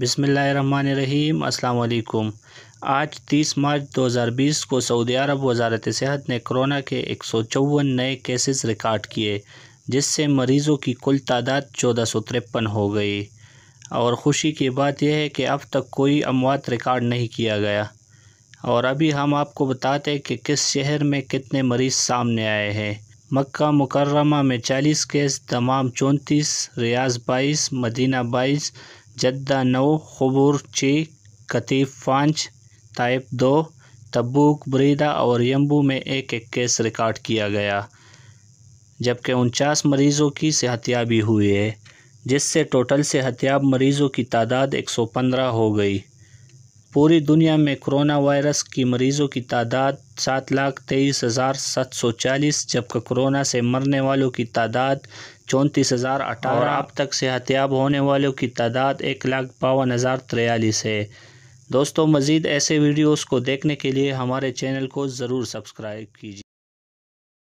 بسم اللہ الرحمن الرحیم۔ السلام علیکم۔ آج 30 مارچ 2020 کو سعودی عرب وزارت صحت نے کرونا کے 154 نئے کیسز ریکارڈ کیے، جس سے مریضوں کی کل تعداد 1453 ہو گئی۔ اور خوشی کی بات یہ ہے کہ اب تک کوئی اموات ریکارڈ نہیں کیا گیا۔ اور ابھی ہم آپ کو بتاتے ہیں کہ کس شہر میں کتنے مریض سامنے آئے ہیں۔ مکہ مکرمہ میں 40 کیس، دمام 34، ریاض 22، مدینہ 22، جدہ 9، خبروں 6، قطیف 5، طائف 2، تبوک، بریدہ اور یمبو میں ایک کیس ریکارڈ کیا گیا، جبکہ 49 مریضوں کی صحتیابی ہوئی ہے، جس سے ٹوٹل صحتیاب مریضوں کی تعداد 115 ہو گئی۔ پوری دنیا میں کرونا وائرس کی مریضوں کی تعداد 7,23,740، جبکہ کرونا سے مرنے والوں کی تعداد 34,018 اور اب تک صحتیاب ہونے والوں کی تعداد 1,52,043 ہے۔ دوستو، مزید ایسے ویڈیوز کو دیکھنے کے لیے ہمارے چینل کو ضرور سبسکرائیب کیجئے۔